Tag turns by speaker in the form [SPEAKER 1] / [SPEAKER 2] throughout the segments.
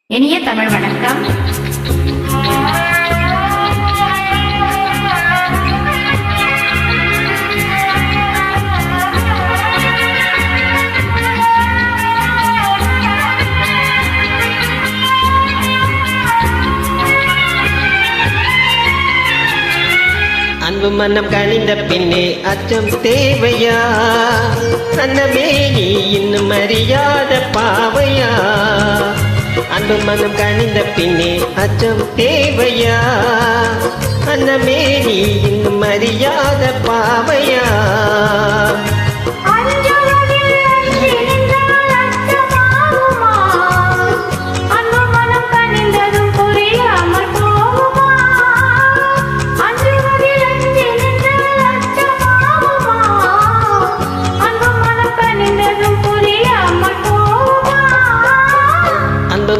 [SPEAKER 1] இனிய தமிழ் வணக்கம்.
[SPEAKER 2] அன்பு மனம் கணிந்த பின்னே அச்சம் தேவையா? அன்னமே நீ இன்னும் அறியாத பாவையா? அன்பு மனம் கணிந்த பின்னே அச்சம் தேவையா? அன்னமே நீ இன்னும் அறியாத பாவையா?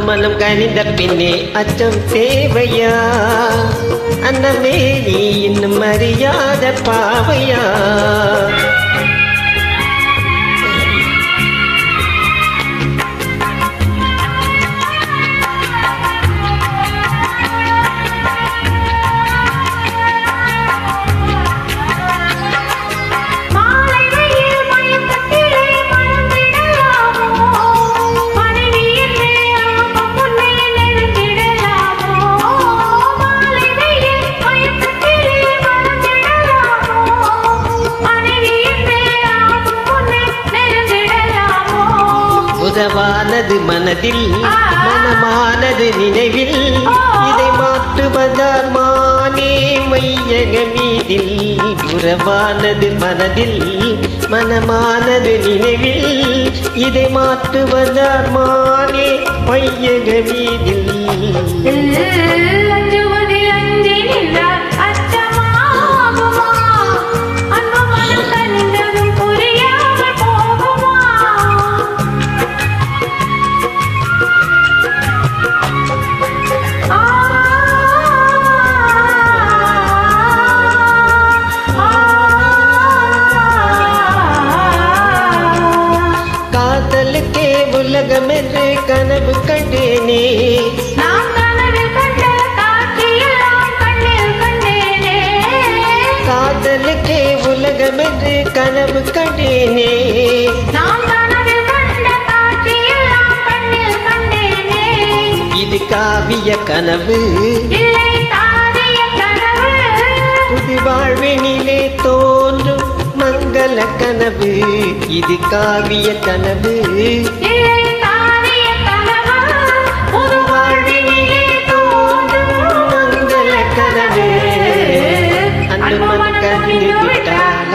[SPEAKER 2] மனம் கணிந்த பின்னே அச்சம் தேவையா? அன்னமே நீ இன்னும் அறியாத பாவையா? உறவானது மனதில், மனமானது நினைவில், இதை மாற்றுவதால் மானே மையக மீதில். உறவானது மனதில், மனமானது நினைவில், இதை மாற்றுவதால் மானே மையக மீதில். உலகமென்று கனவு கண்டேனே,
[SPEAKER 1] நான் கனவில் கண்ட காட்சியெல்லாம் கண்ணில் கண்டேனே.
[SPEAKER 2] காதலுக்கே உலகமென்று கனவு கண்டேனே,
[SPEAKER 1] நான் கனவில் கண்ட காட்சியெல்லாம் கண்ணில் கண்டேனே.
[SPEAKER 2] இது காவிய கனவு
[SPEAKER 1] இல்லை தாரிய கனவு,
[SPEAKER 2] புது வாழ்வினிலே தோன்றும் மங்கள கனவு. இது காவிய கனவு
[SPEAKER 1] அன்பு மனம் கனிந்து விட்டால்